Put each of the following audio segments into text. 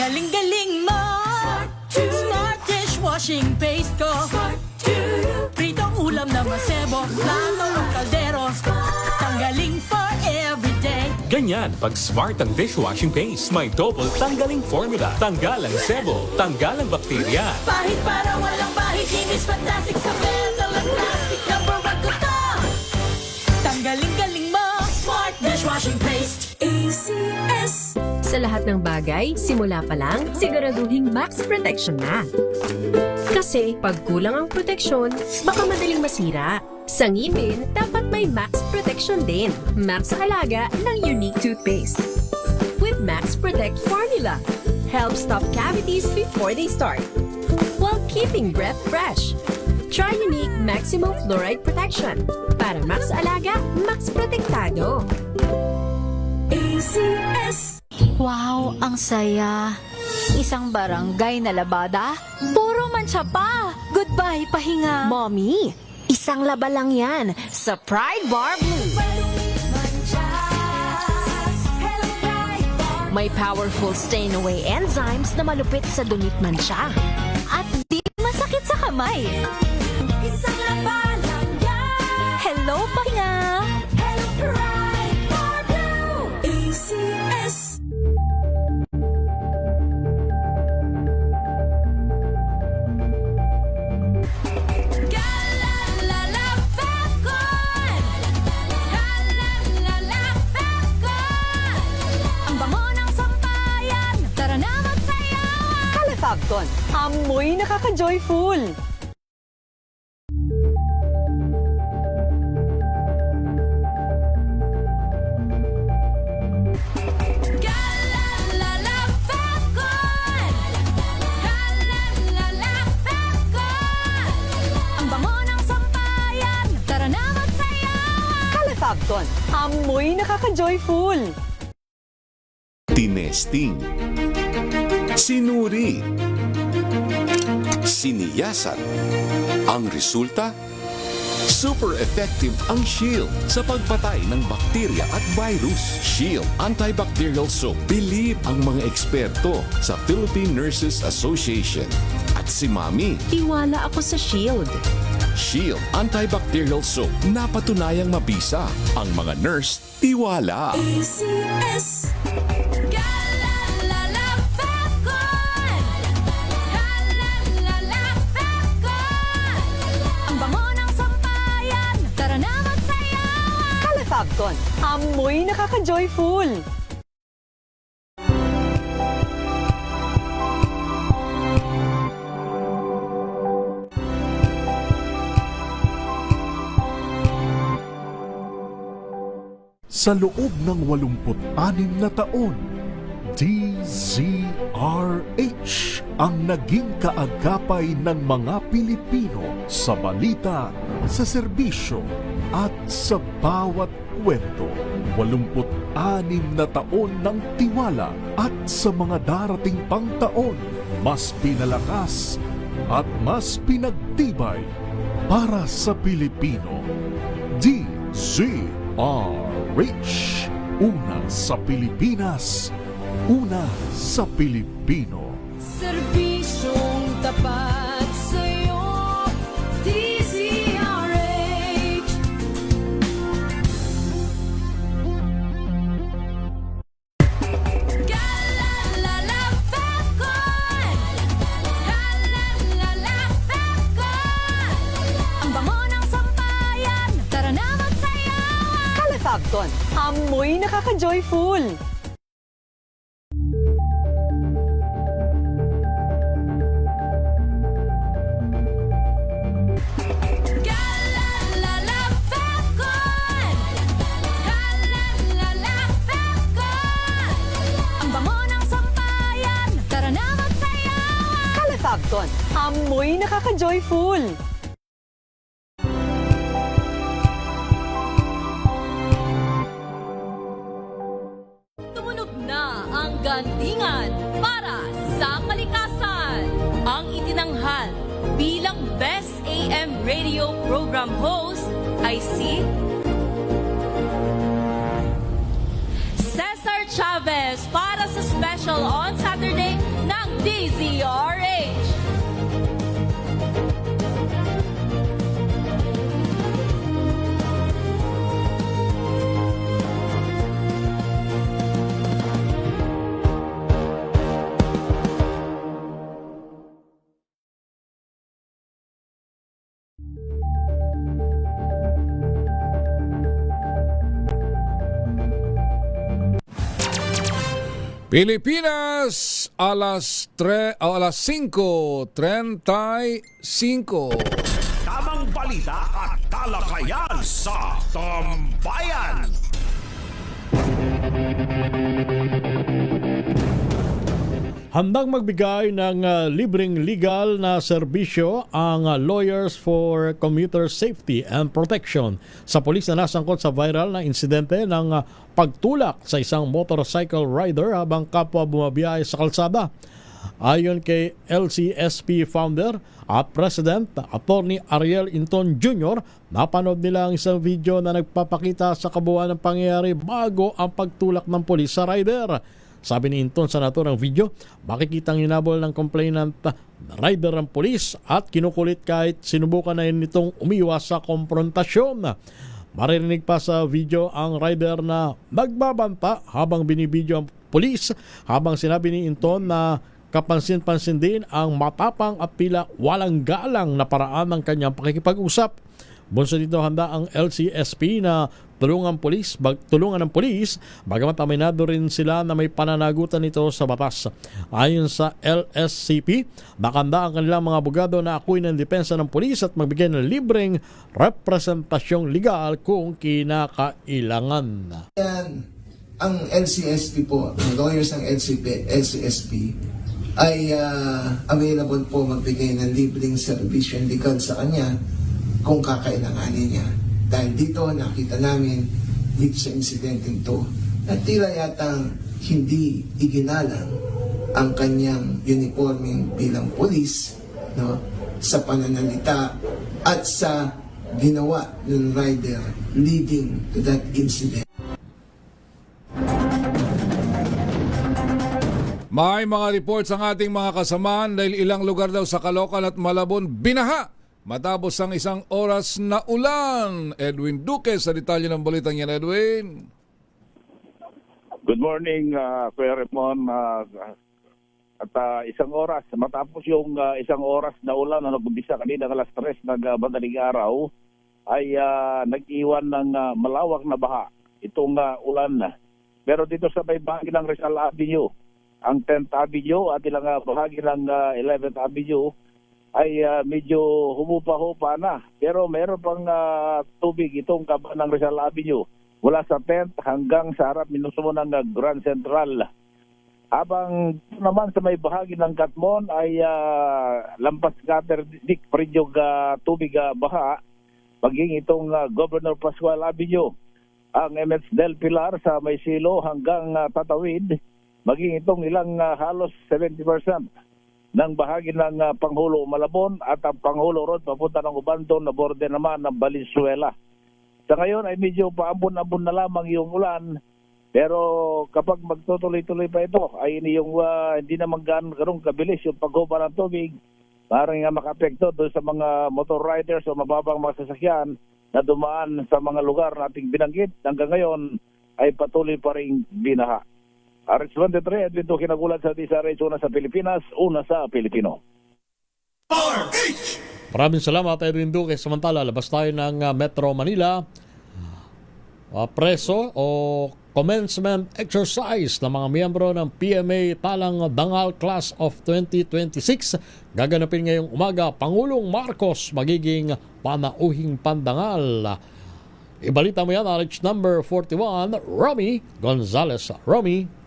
galing-galing mo. Smart dishwashing paste ko. Pritong ulam na masebo, plato o kaldero. Tanggaling for everyday. Ganyan pag smart ang dishwashing paste. May double tanggaling formula. Tanggal ang sebo, tanggal ang bakterya. Pahit para walang bahid, linis fantastic sa metal at plastic. Number 1 ko to. Tanggaling-galing mo. Smart dishwashing paste. ACS. Sa lahat ng bagay, simula pa lang, siguraduhing max protection na. Kasi pag kulang ang proteksyon, baka madaling masira. Sa ngipin, dapat may max protection din. Max sa halaga ng unique toothpaste. With Max Protect formula, help stop cavities before they start, while keeping breath fresh. Try unique maximum fluoride protection. Para max alaga, max protektado. ACS. Wow, ang saya. Isang barangay na labada, puro mancha pa. Goodbye, pahinga. Mommy, isang laba lang yan sa Pride Bar Blue. May powerful stain-away enzymes na malupit sa dunit mancha. At di masakit sa kamay. Isang laba lang yan. Hello, pahinga. Hello, Pride Bar Blue. ACS. Calefacton, amoy nakaka-joyful. Calefacton, amoy nakaka-joyful. Tinesting, sinuri, siniyasan. Ang resulta? Super effective ang Shield sa pagpatay ng bakterya at virus. Shield Antibacterial Soap. Believe ang mga eksperto sa Philippine Nurses Association. At si Mami. Tiwala ako sa Shield. Shield Antibacterial Soap. Napatunayang mabisa. Ang mga nurse, tiwala. ACS. Calefacton, amoy nakaka-joyful. Sa loob ng 86 na taon, DZRH ang naging kaagapay ng mga Pilipino sa balita, sa serbisyo at sa bawat kwento. 86 na taon ng tiwala at sa mga darating pang taon, mas pinalakas at mas pinagtibay para sa Pilipino. DZRH, una sa Pilipinas, una sa Pilipino. Serbisyong tapat sa'yo, DZRH. Ang bango ng sampayan, tara na magsayawan. Calefacton, amoy nakaka-joyful. Calefacton, amoy nakaka-joyful. Tumunog na ang gandingan para sa kalikasan. Ang itinanghal bilang Best AM Radio Program Host ay si Cesar Chavez para sa special on Saturday, DZRH. Pilipinas, alas 5:35. Tamang balita at talakayan sa Tambayan. Handang magbigay ng libreng legal na serbisyo ang Lawyers for Commuter Safety and Protection sa pulis na nasangkot sa viral na insidente ng pagtulak sa isang motorcycle rider habang kapwa bumabiyahe sa kalsada. Ayon kay LCSP founder at President Attorney Ariel Inton Jr., napanood nila ang isang video na nagpapakita sa kabuuan ng pangyayari bago ang pagtulak ng pulis sa rider. Sabi ni Inton sa naturang video, makikitang hinabol ng complainant na rider ang pulis at kinukulit kahit sinubukan na nitong umiwas sa konfrontasyon. Maririnig pa sa video ang rider na nagbabanta habang binibidyo ang pulis, habang sinabi ni Inton na kapansin-pansin din ang matapang at pila walang galang na paraan ng kanyang pakikipag-usap. Bunso dito handa ang LCSP na tulungan ng pulis, bagamat aminado rin sila na may pananagutan nito sa batas. Ayon sa LSCP, nakanda ang kanilang mga abogado na akuin ng depensa ng pulis at magbigay ng libreng representasyong legal kung kinakailangan. Yan, ang LCSP po, ang lawyers ng LCSP ay available po magbigay ng libreng servisyo legal sa kanya kung kakailanganin niya. Dahil dito nakita namin dito sa insidenteng to na tila yatang hindi iginalang ang kanyang uniforming bilang pulis, no, sa pananalita at sa ginawa ng rider leading to that incident. May mga reports ang ating mga kasamaan dahil ilang lugar daw sa Caloocan at Malabon binaha matapos ang isang oras na ulan. Edwin Duque sa detalye ng balitang yan, Edwin. Good morning, Kuya Ramon. Isang oras, matapos yung isang oras na ulan na nag-umpisa kanina alas 3 ng madaling araw, ay nag-iwan ng malawak na baha itong ulan. Pero dito sa may bahagi ng Rizal Avenue, ang 10th Avenue at ilang bahagi ng 11th Avenue, ay medyo humupa-hupa na. Pero meron pang tubig itong kaban ng Rizal Avenue mula sa 10th hanggang sa harap minusumo ng Grand Central. Habang naman sa may bahagi ng Katmon ay lampas gutter dik pridyog tubig baha maging itong Governor Pascual Avenue. Ang MS Del Pilar sa may Silo hanggang Tatawid maging itong ilang halos 70% ng bahagi ng Panghulo Malabon at ang Panghulo Road papunta ng Ubandon na borde naman ng Valenzuela. Sa ngayon ay medyo paambon-ambon na lamang yung ulan, pero kapag magtutuloy-tuloy pa ito ay hindi naman ganong kabilis yung paghupa ng tubig, maaaring maka-apekto doon sa mga motor riders o mababang mga sasakyan na dumaan sa mga lugar nating binanggit. Hanggang ngayon ay patuloy pa rin binaha. RH23, Edwin Duque nagulat sa DZRH, una sa Pilipinas, una sa Pilipino. Maraming salamat, Edwin Duque. Samantala, labas tayo ng Metro Manila. Preso o commencement exercise ng mga miyembro ng PMA Talang Dangal Class of 2026. Gaganapin ngayong umaga, Pangulong Marcos magiging panauhing pandangal. Ibalita mo yan, RH number 41, Romy Gonzalez. Romy.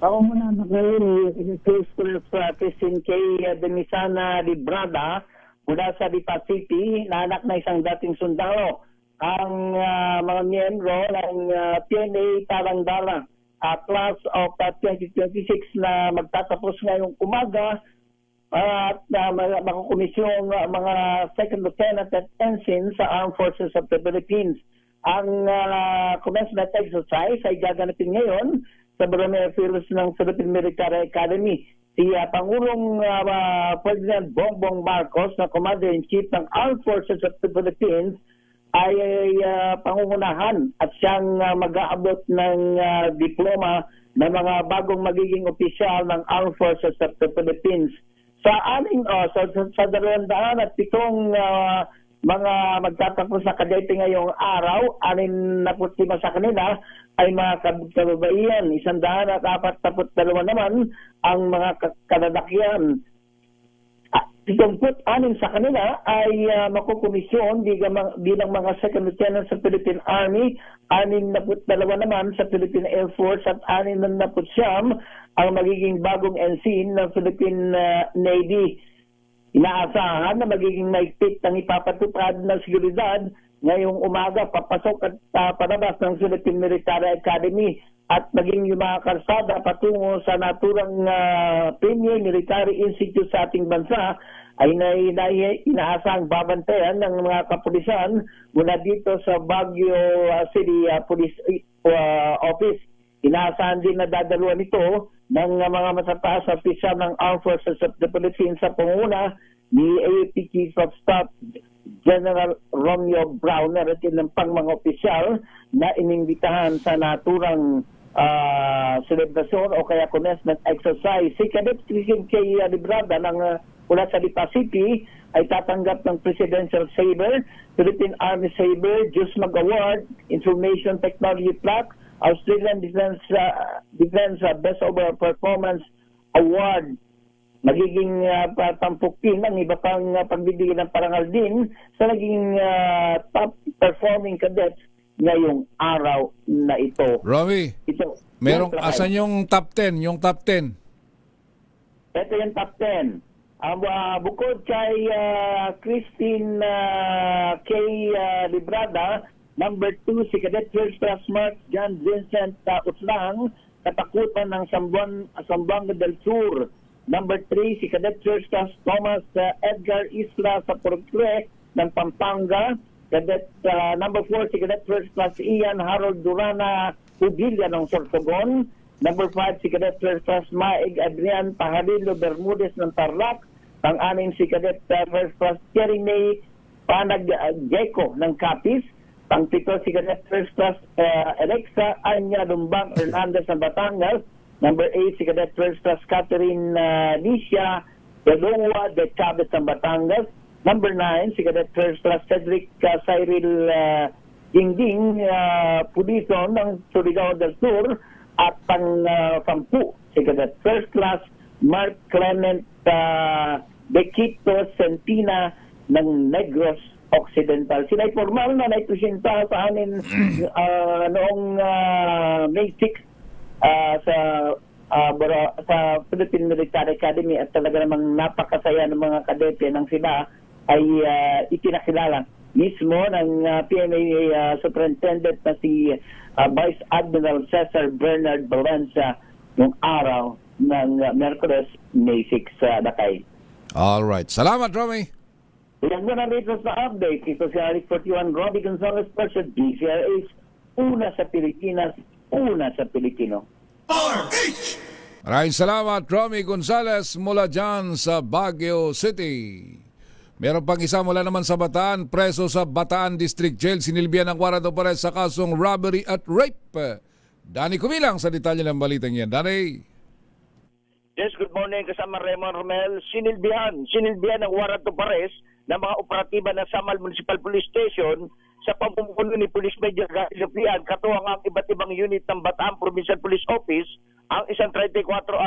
Ako muna ngayon, close practicing kay Demisana Librada mula sa Lipa City, na anak na isang dating sundalo. Ang mga miyembro ng PNA Tarangdala Class of 2026 na magtatapos ngayong umaga at makukomisyong mga second lieutenant at ensign sa Armed Forces of the Philippines. Ang commencement exercise ay gaganapin ngayon sa Bromea Fields ng Philippine Military Academy. si Pangulong Ferdinand Bongbong Marcos na Commander-in-Chief ng Armed Forces of the Philippines ay pangungunahan at siyang mag-aabot ng diploma ng mga bagong magiging opisyal ng Armed Forces of the Philippines. Sa 207 mga magtatapos sa kadete ngayong araw, 65 sa kanila ay mga kababaihan, 142 naman ang mga kalalakyan. 76 sa kanila ay makukomisyon bilang mga second lieutenant sa Philippine Army, 62 naman sa Philippine Air Force at 69 ang magiging bagong ensign ng Philippine Navy. Inaasahan na magiging maigpit ang ipapatupad ng seguridad ngayong umaga papasok at palabas ng Philippine Military Academy at maging yung mga karsada patungo sa naturang Premier Military Institute sa ating bansa ay inaasahang babantayan ng mga kapulisan mula dito sa Baguio City Police Office. Inaasahan din na dadaluan ito ng mga matataas na opisyal ng Armed Forces of the Philippines sa panguna ni AFP Chief of Staff General Romeo Browner at ilang pang mga opisyal na inimbitahan sa naturang celebration o kaya commencement exercise. Si Cadet Christian K. Librada ng mula sa Lipa City ay tatanggap ng Presidential Saber, Philippine Army Saber, JUSMAG Award, Information Technology Plaque, Australian Defense Best Overall Performance Award. Magiging tampukin ang iba pang pagbibigay ng parangal din sa naging top performing cadets ngayong araw na ito. Romy, asan yung top 10? Yung top 10? Ito yung top 10. Bukod kay Christine K. Librada, number 2 si Cadet First Class Mark John Vincent Utlang, katakutan ng Zamboanga del Sur. Number 3 si Cadet First Class Thomas Edgar Isla sa Porcle ng Pampanga. Cadet number 4 si Cadet First Class Ian Harold Durana Ubilla ng Sorsogon. Number 5 si Cadet First Class Maig Adrian Pajarilo Bermudez ng Tarlac. Pang-anim si Cadet First Class Cherry May Panag Gecko ng Capiz. Pang-pito si Cadet First Class Alexa Anya Lumbang Hernandez ng Batangas. Number 8 si Cadet First Class Catherine Licia Delongua de Chavez ng Batangas. Number 9 si Cadet First Class Cedric Cyril Dingding Pudison ng Surigao del Sur. At pang-10 si Cadet First Class Mark Clement Bequito Centina ng Negros Occidental. Sila ay formal na naipresenta sa amin noong May 6 sa Philippine Military Academy at talaga namang napakasaya ng mga kadete nang sila ay itinakilala mismo ng PMA Superintendent na si Vice Admiral Cesar Bernard Balanza noong araw ng Merkules, May 6 Dakay. Alright. Salamat, Romy. Yan mo na dito sa update. Ito si Alex 41, Robbie Gonzalez, Person, DCRH. Una sa Pilipinas, una sa Pilipino. Maraming salamat, Romy Gonzalez mula dyan sa Baguio City. Meron pang isa mula naman sa Bataan, preso sa Bataan District Jail, sinilbihan ng warrant of arrest sa kasong robbery at rape. Danny Kumilang sa detalye ng balitang yan. Danny. Yes, good morning kasama Raymond Romel. Sinilbihan ng warrant of arrest ng mga operatiba ng Samal Municipal Police Station sa pamumuno ni Police Major Gary Lupian, katuwang ang iba't ibang unit ng Bataan Provincial Police Office, ang isang 34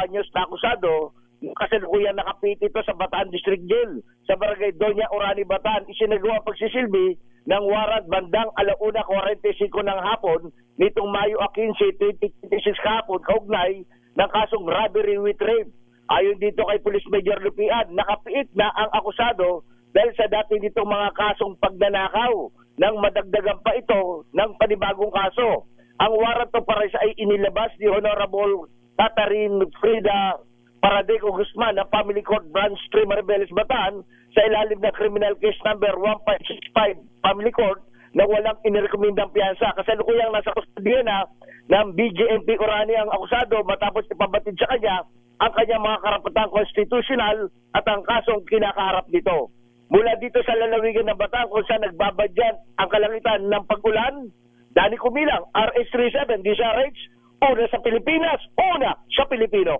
anyos na akusado kasalukuyan nakapiti ito sa Bataan District Jail sa Barangay Doña Orani, Bataan. Isinagawa pagsisilbi ng warrant bandang 1:45 ng hapon nitong Mayo 15, 2026 kahapon kaugnay ng kasong robbery with rape. Ayon dito kay Police Major Lupian, nakapiit na ang akusado dahil sa dati ditong mga kasong pagnanakaw nang madagdagan pa ito ng panibagong kaso. Ang warrant of arrest ay inilabas ni Honorable Catherine Frida Paradeco Guzman ng Family Court Branch 3 Maribeles, Bataan sa ilalim ng criminal case number 1565 Family Court na walang inirekomendang piyansa. Kasalukuyang nasa kustodiya na ng BJMP Orani ang akusado matapos ipabatid sa kanya ang kanyang mga karapatang konstitusyonal at ang kasong kinakaharap nito. Mula dito sa lalawigan ng Bataan kung saan nagbabadyan ang kalangitan ng pag-ulan, Danny Kumilang, RH37, DZRH, una sa Pilipinas, una sa Pilipino.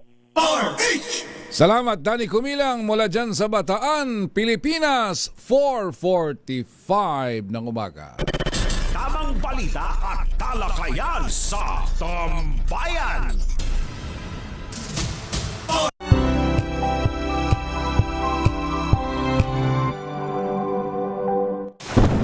Salamat, Danny Kumilang, mula dyan sa Bataan, Pilipinas, 4:45 ng umaga. Tamang balita at talakayan sa Tambayan.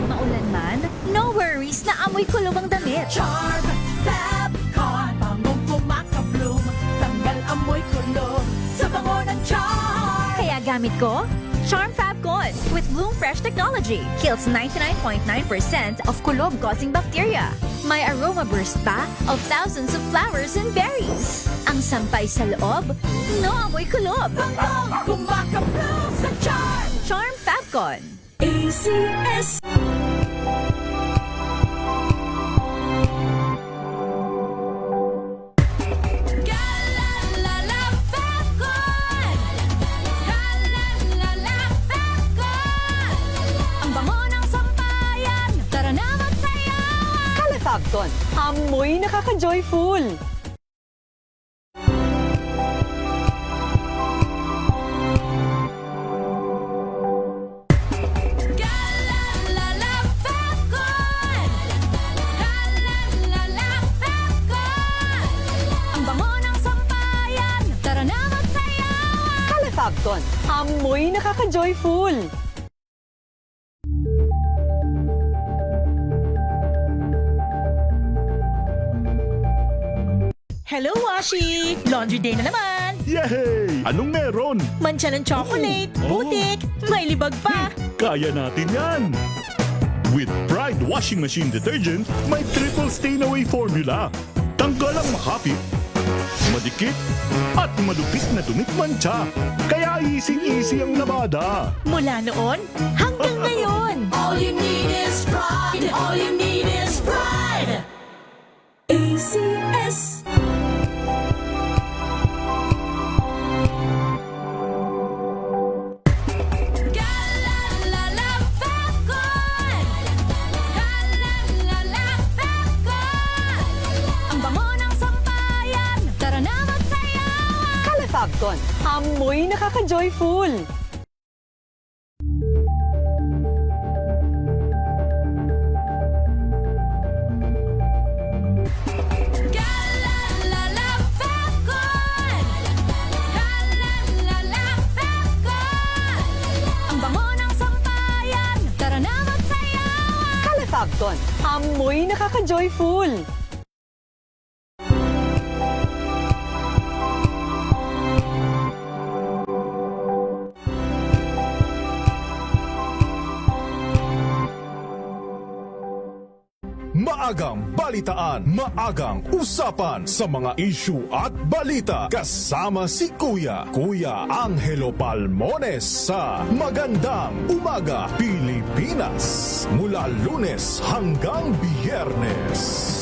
Maulan man, no worries na amoy kulog ang damit. Charm Fabcon, bangong kumakabloom, tanggal amoy kulog sa bango ng charm. Kaya gamit ko, Charm Fabcon with Bloom Fresh Technology. Kills 99.9% of kulob-causing bacteria. May aroma burst pa of thousands of flowers and berries. Ang sampay sa loob, no amoy kulob. Bangong kumakabloom sa charm. Charm Fabcon. ACS. Galalala Fabcon. Galalala Fabcon. Ang bango ng sampayan, tara na magsayawan. Kalafabcon, amoy nakaka-joyful. Galalala Fabcon. Galalala Fabcon. Ang bango ng sampayan, tara na magsayawan. Kalafabcon, amoy nakaka-joyful. Hello, Washi! Laundry day na naman! Yay! Anong meron? Mancha ng chocolate, putik, may libag pa. Kaya natin yan! With Pride Washing Machine Detergent, may triple stain-away formula. Tanggal ang makapit, madikit, at malupit na dumit mancha. Kaya easy-easy ang labada. Mula noon hanggang ngayon. All you need is pride. All you need is pride. ACS. Galalala Fabcon. Galalala Fabcon. Ang bango ng sampayan, tara na magsayawan. Kalafabcon, amoy nakaka-joyful. Galalala Fabcon. Galalala Fabcon. Ang bango ng sampayan, tara na magsayawan. Kalafabcon, amoy nakaka-joyful. Maagang balitaan, maagang usapan sa mga issue at balita. Kasama si Kuya Angelo Palmones sa Magandang Umaga Pilipinas. Mula Lunes hanggang Biyernes.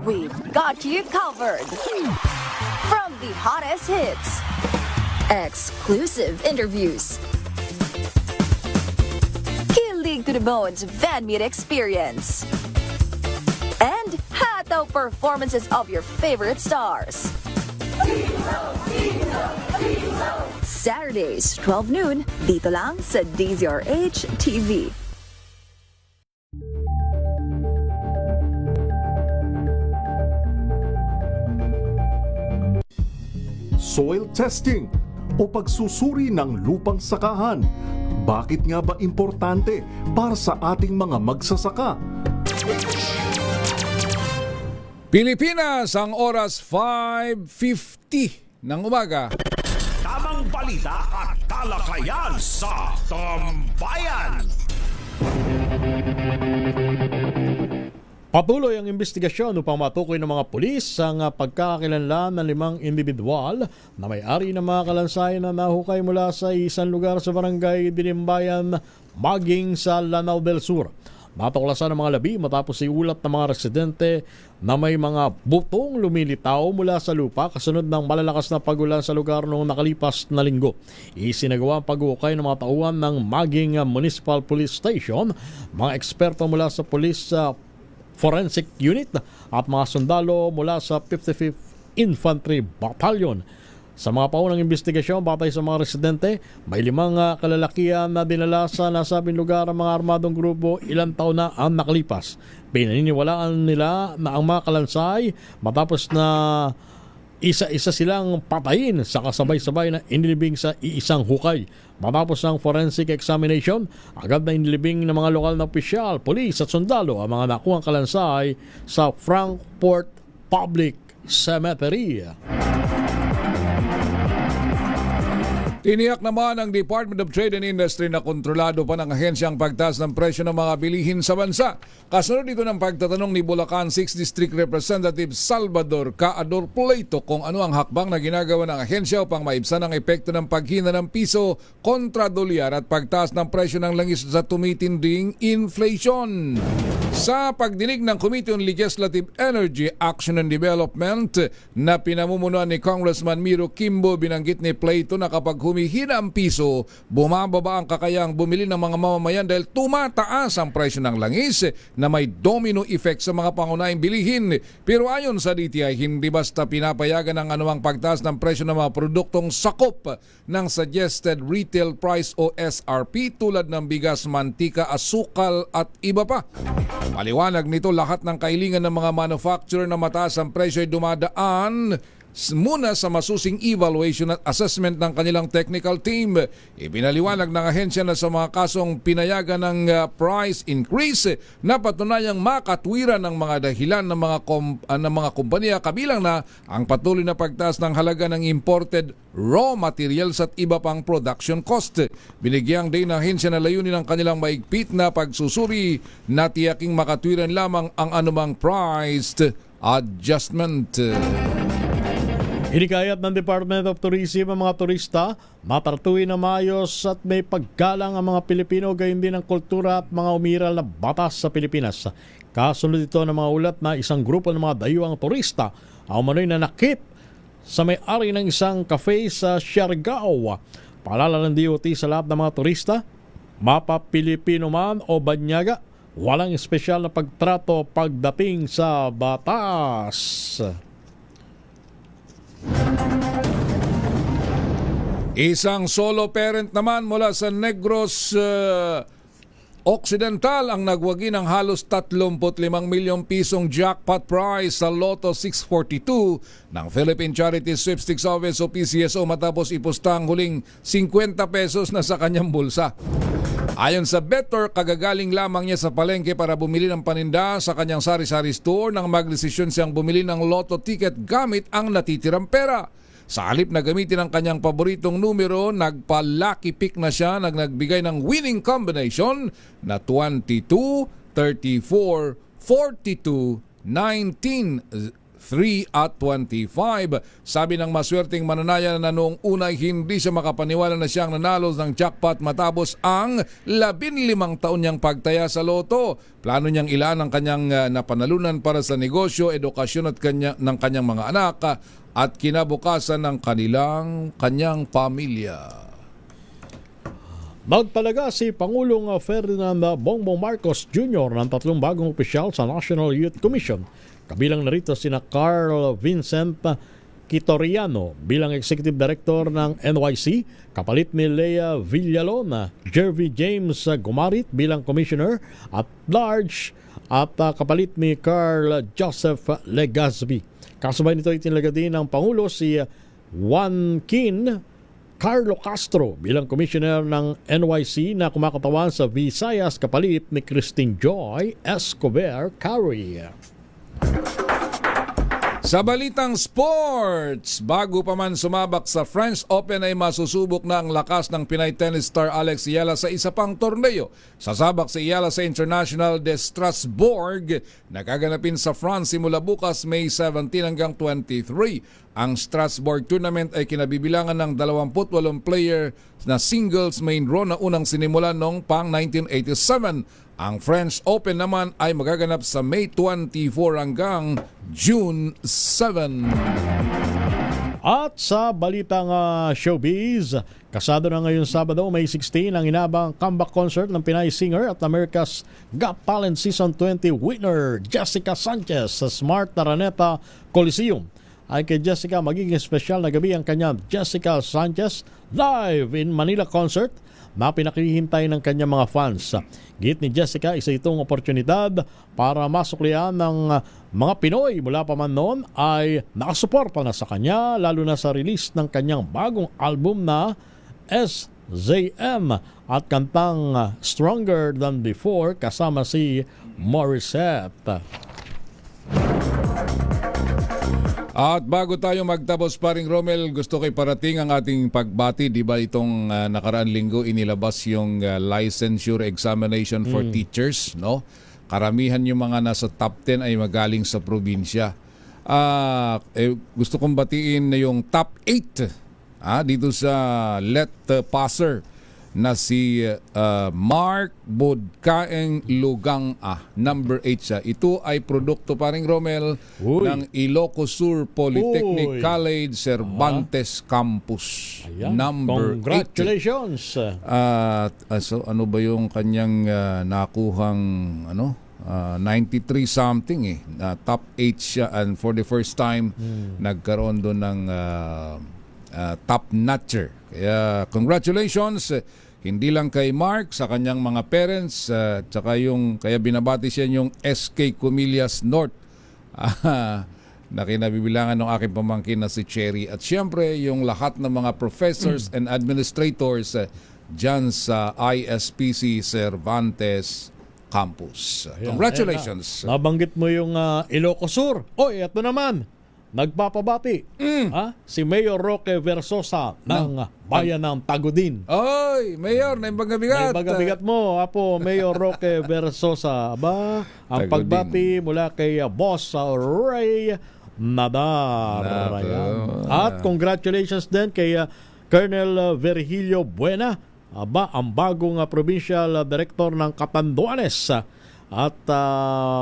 We've got you covered. From the hottest hits, exclusive interviews, kilig to the bones fan meet experience, and hataw performances of your favorite stars. Saturdays, 12 noon, dito lang sa DZRH TV. Soil testing o pagsusuri ng lupang sakahan. Bakit nga ba importante para sa ating mga magsasaka? Pilipinas, ang oras 5:50 ng umaga. Tamang balita at talakayan sa Tambayan. Patuloy ang investigasyon upang matukoy ng mga pulis ang pagkakakilanlan ng 5 individual na may-ari ng mga kalansay na nahukay mula sa isang lugar sa barangay Dinimbayan, Maging sa Lanao del Sur. Natuklasan ng mga labi matapos iulat ng mga residente na may mga butong lumilitaw mula sa lupa kasunod ng malalakas na pagulan sa lugar noong nakalipas na linggo. Isinagawa ang pag-uukay ng mga tauhan ng Maging Municipal Police Station, mga eksperto mula sa Police Forensic Unit at mga sundalo mula sa 55th Infantry Battalion. Sa mga paunang investigasyon, batay sa mga residente, may 5 kalalakihan na dinala sa nasabing lugar ang mga armadong grupo ilang taon na ang nakalipas. Pinaniniwalaan nila na ang mga kalansay matapos na isa-isa silang patayin sa kasabay-sabay na inilibing sa iisang hukay. Matapos ang forensic examination, agad na inilibing ng mga lokal na opisyal, polis at sundalo ang mga nakuhang kalansay sa Frankfort Public Cemetery. Tiniyak naman ng Department of Trade and Industry na kontrolado pa ng ahensya ang pagtaas ng presyo ng mga bilihin sa bansa. Kasunod dito ng pagtatanong ni Bulacan 6th District Representative Salvador Caador Pleito kung ano ang hakbang na ginagawa ng ahensya upang maibsan ang epekto ng paghina ng piso kontra dolyar at pagtaas ng presyo ng langis sa tumitinding inflation. Sa pagdinig ng Committee on Legislative Energy, Action and Development na pinamumunuan ni Congressman Miro Kimbo, binanggit ni Pleito na kapag humihina ang piso, bumababa ang kakayang bumili ng mga mamamayan dahil tumataas ang presyo ng langis na may domino effect sa mga pangunahing bilihin. Pero ayon sa DTI, hindi basta pinapayagan ang anumang pagtaas ng presyo ng mga produktong sakop ng suggested retail price o SRP tulad ng bigas, mantika, asukal at iba pa. Paliwanag nito, lahat ng kahilingan ng mga manufacturer na mataas ang presyo ay dumadaan muna sa masusing evaluation at assessment ng kanilang technical team. Ipinaliwanag ng ahensya na sa mga kasong pinayagan ng price increase na patunayang makatwiran ng mga dahilan ng mga kumpanya, kabilang na ang patuloy na pagtaas ng halaga ng imported raw materials at iba pang production cost. Binigyang din ng ahensya na layunin ng kanilang maigpit na pagsusuri na tiyaking makatwiran lamang ang anumang price adjustment. Hinikayat ng Department of Tourism ang mga turista matratuhin na maayos at may paggalang ang mga Pilipino, gayon din ang kultura at mga umiral na batas sa Pilipinas. Kasunod ito ng mga ulat na isang grupo ng mga dayuhang turista ang umano'y nanakit sa may-ari ng isang cafe sa Siargao. Paalala ng DOT sa lahat ng mga turista, mapa Pilipino man o banyaga, walang espesyal na pagtrato pagdating sa batas. Isang solo parent naman mula sa Negros Occidental ang nagwagi ng halos 35 milyong pisong jackpot prize sa Lotto 642 ng Philippine Charity Sweepstakes Office o PCSO matapos ipusta ang huling 50 pesos na sa kanyang bulsa. Ayon sa bettor, kagagaling lamang niya sa palengke para bumili ng paninda sa kanyang sari-sari store nang magdesisyon siyang bumili ng lotto ticket gamit ang natitirang pera. Sa halip na gamitin ang kanyang paboritong numero, nagpa-lucky pick na siya nagbigay ng winning combination na 22, 34, 42, 19, 3 at 25. Sabi ng maswerteng mananaya na noong una hindi siya makapaniwala na siyang nanalo ng jackpot matapos ang 15 taon niyang pagtaya sa loto. Plano niyang ilaan ang kanyang napanalunan para sa negosyo, edukasyon at ng kanyang mga anak at kinabukasan ng kanyang pamilya. Nagtalaga si Pangulong Ferdinand Bongbong Marcos Jr. ng 3 bagong opisyal sa National Youth Commission. Kabilang narito sina Carl Vincent Quitoriano bilang Executive Director ng NYC, kapalit ni Lea Villalona, Jervy James Gumarit bilang Commissioner at Large at kapalit ni Carl Joseph Legazpi. Kasabay nito itinalaga din ng Pangulo si Juan Kin Carlo Castro bilang Commissioner ng NYC na kumakatawan sa Visayas, kapalit ni Christine Joy Escobar Carey. Sa balitang sports, bago pa man sumabak sa French Open ay masusubok na ang lakas ng Pinay tennis star Alex Yala sa isa pang torneo. Sasabak si Yala sa International de Strasbourg na gaganapin sa France simula bukas May 17 hanggang 23. Ang Strasbourg tournament ay kinabibilangan ng 28 player na singles main draw na unang sinimulan noong pang 1987. Ang French Open naman ay magaganap sa May 24 hanggang June 7. At sa balitang showbiz, kasado na ngayon Sabado, May 16, ang inabang comeback concert ng Pinay singer at America's Got Talent Season 20 winner Jessica Sanchez sa Smart Araneta Coliseum. Ay kay Jessica, magiging espesyal na gabi ang kanyang Jessica Sanchez Live in Manila concert na pinakihintay ng kanyang mga fans. Git ni Jessica, isa itong oportunidad para masuklian ng mga Pinoy mula pa man noon ay nakasuporta na sa kanya, lalo na sa release ng kanyang bagong album na SZM at kantang Stronger Than Before kasama si Morissette. At bago tayo magtapos, paring Romel, gusto ko'y parating ang ating pagbati. Di ba itong nakaraan linggo inilabas yung licensure examination for teachers, no? Karamihan yung mga nasa top 10 ay magaling sa probinsya. Gusto kong batiin na yung top 8 dito sa Let Passer na si Mark Budkaeng Lugang number 8 siya. Ito ay produkto, paring Romel, ng Ilocos Sur Polytechnic College Cervantes Campus. Ayan. Number 8. Congratulations! So ano ba yung kanyang nakuhang 93 something top 8 siya, and for the first time nagkaroon doon ng top notcher. Kaya congratulations, hindi lang kay Mark, sa kanyang mga parents, tsaka kaya binabati siya yung SK Comillas North na kinabibilangan ng aking pamangkin na si Cherry, at siyempre yung lahat ng mga professors and administrators dyan sa ISPC Cervantes Campus. Congratulations. Nabanggit mo yung Ilocos Sur. Oy, eto naman, nagpapabati si Mayor Roque Versosa ng Bayan ng Tagudin. Oy, Mayor, naibagabigat. Naibagabigat mo, Apo Mayor Roque Versosa. Aba, ang Tagudin. pagbati mula kay Boss Ray Nadar. At congratulations din kay Colonel Virgilio Buena. Aba, ang bagong provincial director ng Catanduanes. At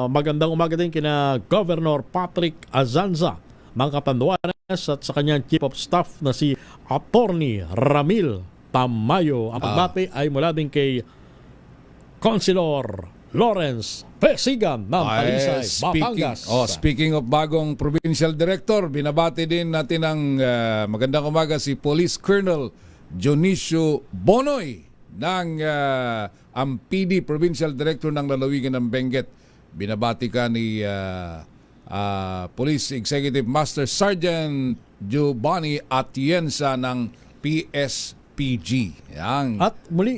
magandang umaga din kina Governor Patrick Azanza ng Catanduanes at sa kanyang Chief of Staff na si Attorney Ramil Tamayo. Ang pagbati ay mula din kay Councilor Lawrence Pesigan ng Talisay, Batangas. Speaking of bagong provincial director, binabati din natin ang magandang umaga si Police Colonel Dionisio Bonoy ng ang PD Provincial Director ng Lalawigan ng Benguet. Binabati ka ni Police Executive Master Sergeant Giovanni Atienza ng PSPG. Yan. At muli,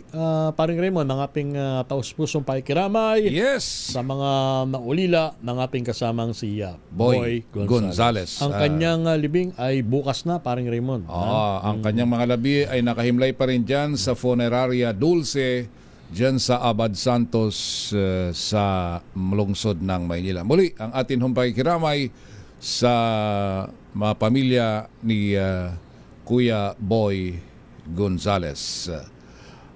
paring Raymond, ang ating taus-pusong pakikiramay sa mga naulila ng ating kasamang si Boy Gonzales. Ang kanyang libing ay bukas na, paring Raymond. Ang kanyang mga labi ay nakahimlay pa rin dyan sa Funeraria Dulce, dyan sa Abad Santos sa lungsod ng Maynila. Muli, ang atin hong pakikiramay sa mga pamilya ni Kuya Boy Gonzales.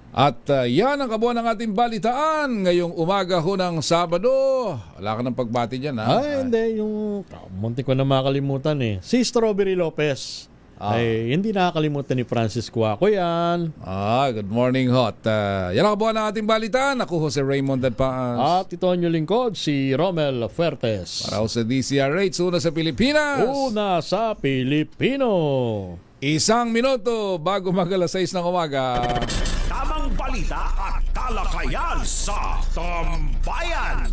At yan ang kabuuan ng ating balitaan ngayong umaga ho ng Sabado. Wala ka ng pagbati dyan, ha? Hindi. Yung muntik ko na makalimutan si Strawberry Lopez. Ay hindi nakakalimutan ni Francis Cuaco yan. Good morning, Hot. Yan ang kabuuan ng ating balitaan. Ako Jose Raymond Dadpaas. At ito ang inyong lingkod, si Romel Fuertes. Para sa DCRH, una sa Pilipinas. Una sa Pilipino. 1 minuto bago mag-alas 6 ng umaga. Tamang balita at talakayan sa Tambayan.